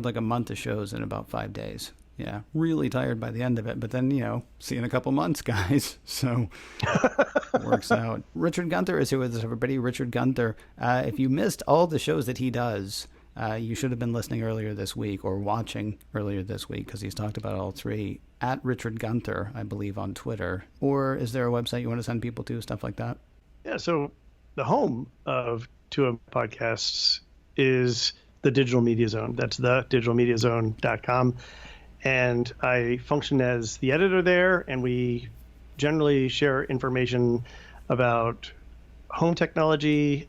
like a month of shows in about 5 days. Yeah, really tired by the end of it, but then, see you in a couple months, guys. So works out. Richard Gunther is here with us, everybody. Richard Gunther. If you missed all the shows that he does, you should have been listening earlier this week or watching earlier this week, because he's talked about all three at Richard Gunther, I believe, on Twitter. Or is there a website you want to send people to, stuff like that? Yeah, so the home of 2M Podcasts is the Digital Media Zone. That's thedigitalmediazone.com. And I function as the editor there, and we generally share information about home technology,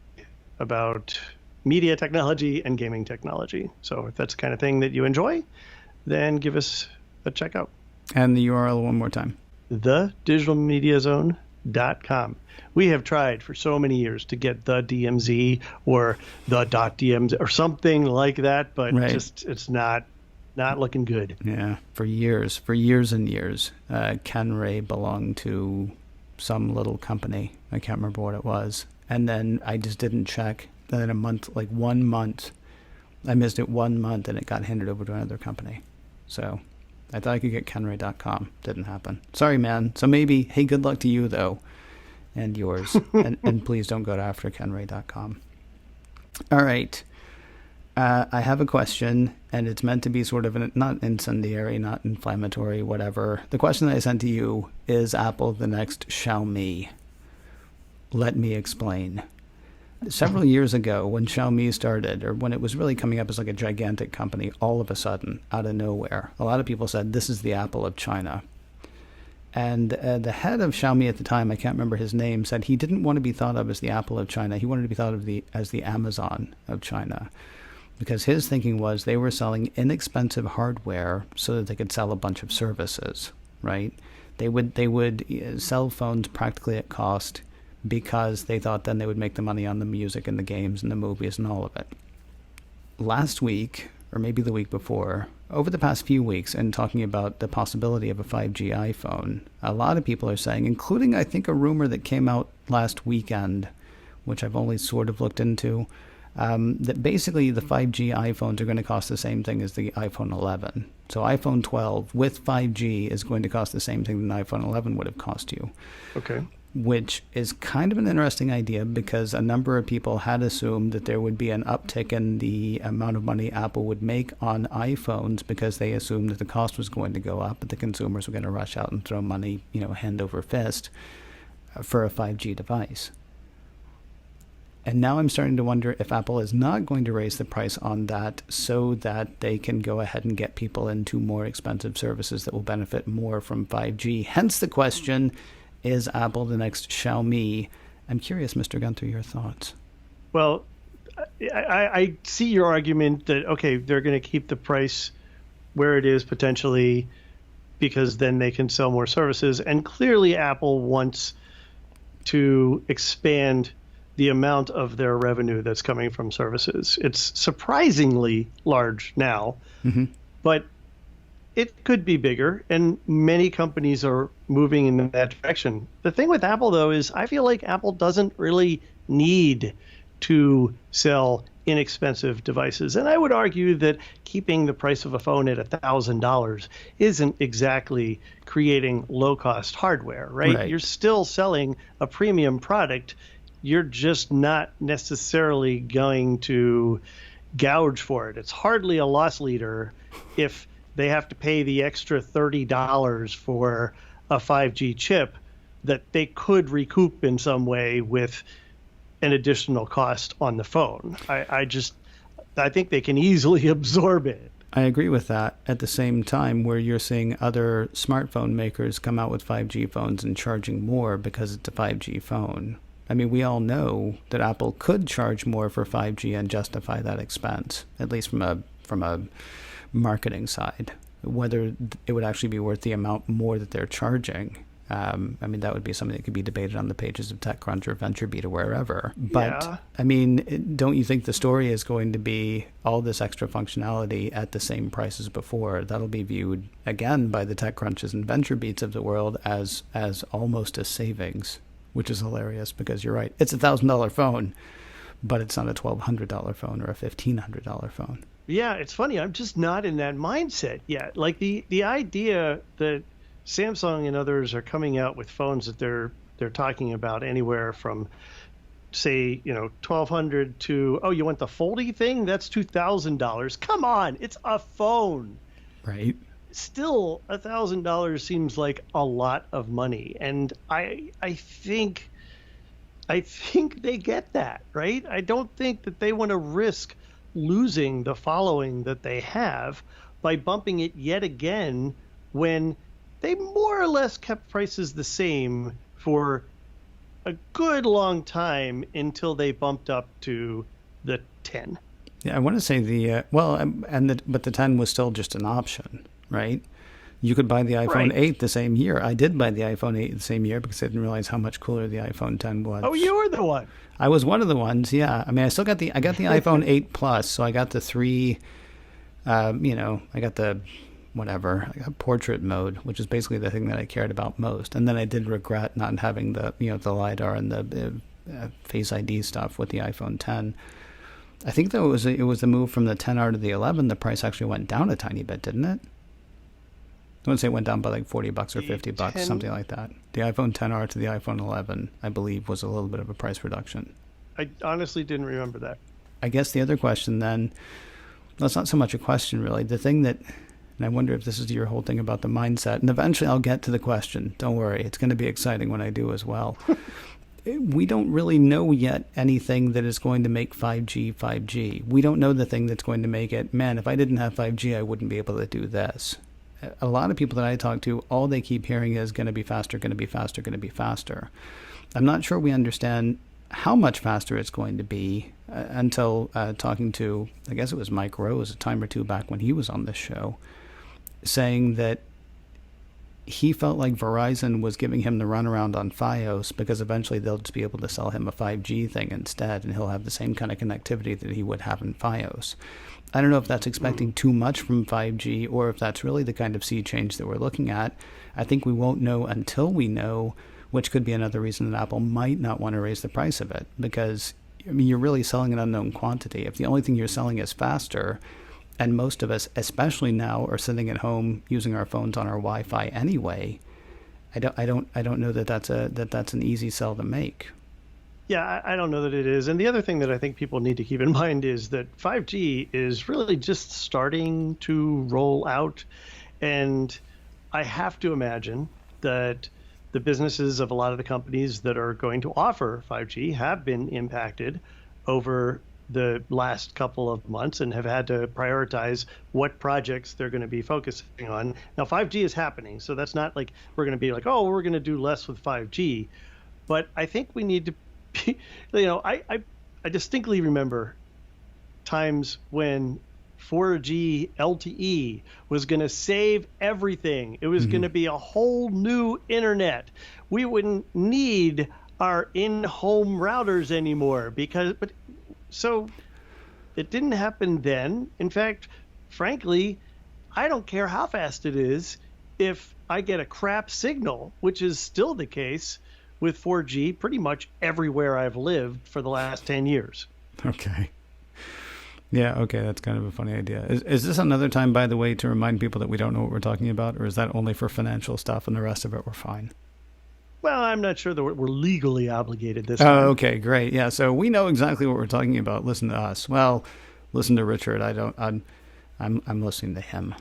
about media technology, and gaming technology. So if that's the kind of thing that you enjoy, then give us a check out. And the URL one more time. thedigitalmediazone.com. We have tried for so many years to get the DMZ or the .dmz or something like that, but it's not looking good. Yeah, for years and years. Ken Ray belonged to some little company. I can't remember what it was. And then I just didn't check. Then 1 month, I missed it 1 month, and it got handed over to another company. So I thought I could get kenray.com. Didn't happen. Sorry, man. So maybe, hey, good luck to you, though, and yours. and please don't go to after kenray.com. All right. I have a question, and it's meant to be sort of not incendiary, not inflammatory, whatever. The question that I sent to you is, Apple the next Xiaomi? Let me explain. Several years ago, when Xiaomi started, or when it was really coming up as like a gigantic company, all of a sudden, out of nowhere, a lot of people said, this is the Apple of China. And the head of Xiaomi at the time, I can't remember his name, said he didn't want to be thought of as the Apple of China. He wanted to be thought of as the Amazon of China. Because his thinking was they were selling inexpensive hardware so that they could sell a bunch of services, right? They would sell phones practically at cost because they thought then they would make the money on the music and the games and the movies and all of it. Last week, or maybe the week before, over the past few weeks, and talking about the possibility of a 5G iPhone, a lot of people are saying, including I think a rumor that came out last weekend, which I've only sort of looked into, that basically the 5G iPhones are going to cost the same thing as the iPhone 11. So iPhone 12 with 5G is going to cost the same thing that an iPhone 11 would have cost you. Okay. Which is kind of an interesting idea, because a number of people had assumed that there would be an uptick in the amount of money Apple would make on iPhones, because they assumed that the cost was going to go up, but the consumers were going to rush out and throw money, hand over fist for a 5G device. And now I'm starting to wonder if Apple is not going to raise the price on that so that they can go ahead and get people into more expensive services that will benefit more from 5G. Hence the question, is Apple the next Xiaomi? I'm curious, Mr. Gunther, your thoughts. Well, I see your argument that, okay, they're going to keep the price where it is potentially because then they can sell more services. And clearly Apple wants to expand the amount of their revenue that's coming from services. It's surprisingly large now, but it could be bigger, and many companies are moving in that direction. The thing with Apple, though, is I feel like Apple doesn't really need to sell inexpensive devices. And I would argue that keeping the price of a phone at $1,000 isn't exactly creating low-cost hardware, right? You're still selling a premium product. You're just not necessarily going to gouge for it. It's hardly a loss leader if they have to pay the extra $30 for a 5G chip that they could recoup in some way with an additional cost on the phone. I think they can easily absorb it. I agree with that. At the same time, where you're seeing other smartphone makers come out with 5G phones and charging more because it's a 5G phone. I mean, we all know that Apple could charge more for 5G and justify that expense, at least from a marketing side. Whether it would actually be worth the amount more that they're charging, I mean, that would be something that could be debated on the pages of TechCrunch or VentureBeat or wherever. But, yeah. I mean, don't you think the story is going to be all this extra functionality at the same price as before? That'll be viewed, again, by the TechCrunches and VentureBeats of the world as almost a savings, which is hilarious because you're right. It's $1,000 phone, but it's not a $1,200 phone or a $1,500 phone. Yeah, it's funny. I'm just not in that mindset yet. Like the idea that Samsung and others are coming out with phones that they're talking about anywhere from, say, 1,200 to, oh, you want the foldy thing? That's $2,000. Come on, it's a phone. Right. Still, $1,000 seems like a lot of money, and I think they get that, right? I don't think that they want to risk losing the following that they have by bumping it yet again when they more or less kept prices the same for a good long time until they bumped up to the 10. Yeah, I want to say but the 10 was still just an option, right? You could buy the iPhone Right. 8 the same year. I did buy the iPhone 8 the same year because I didn't realize how much cooler the iPhone 10 was. Oh, you were the one. I was one of the ones, yeah. I mean, I got the iPhone 8 Plus, so I got the three, I got the whatever, I got portrait mode, which is basically the thing that I cared about most. And then I did regret not having the LiDAR and the Face ID stuff with the iPhone 10. I think though it was the move from the 10R to the 11. The price actually went down a tiny bit, didn't it? I wouldn't say it went down by like $40 or $50, something like that. The iPhone 10R to the iPhone 11, I believe, was a little bit of a price reduction. I honestly didn't remember that. I guess the other question then, that's not so much a question really. The thing that, and I wonder if this is your whole thing about the mindset, and eventually I'll get to the question. Don't worry, it's going to be exciting when I do as well. We don't really know yet anything that is going to make 5G 5G. We don't know the thing that's going to make it, man, if I didn't have 5G, I wouldn't be able to do this. A lot of people that I talk to, all they keep hearing is going to be faster, going to be faster, going to be faster. I'm not sure we understand how much faster it's going to be until talking to, I guess it was Mike Rose a time or two back when he was on this show, saying that he felt like Verizon was giving him the runaround on Fios because eventually they'll just be able to sell him a 5G thing instead, and he'll have the same kind of connectivity that he would have in Fios. I don't know if that's expecting too much from 5G or if that's really the kind of sea change that we're looking at. I think we won't know until we know, which could be another reason that Apple might not want to raise the price of it, because I mean, you're really selling an unknown quantity. If the only thing you're selling is faster, and most of us, especially now, are sitting at home using our phones on our Wi-Fi anyway, I don't know that that's an easy sell to make. Yeah, I don't know that it is. And the other thing that I think people need to keep in mind is that 5G is really just starting to roll out. And I have to imagine that the businesses of a lot of the companies that are going to offer 5G have been impacted over the last couple of months and have had to prioritize what projects they're going to be focusing on. Now, 5G is happening, so that's not like we're going to be like, oh, we're going to do less with 5G. But I think we need to I distinctly remember times when 4G LTE was going to save everything. It was going to be a whole new internet. We wouldn't need our in-home routers anymore so it didn't happen then. In fact, frankly, I don't care how fast it is if I get a crap signal, which is still the case with 4G pretty much everywhere I've lived for the last 10 years. Okay. Yeah, okay, that's kind of a funny idea. Is this another time, by the way, to remind people that we don't know what we're talking about, or is that only for financial stuff and the rest of it we're fine? Well, I'm not sure that we're legally obligated this time. Oh, okay, great. Yeah, so we know exactly what we're talking about. Listen to us. Well, listen to Richard. I'm listening to him.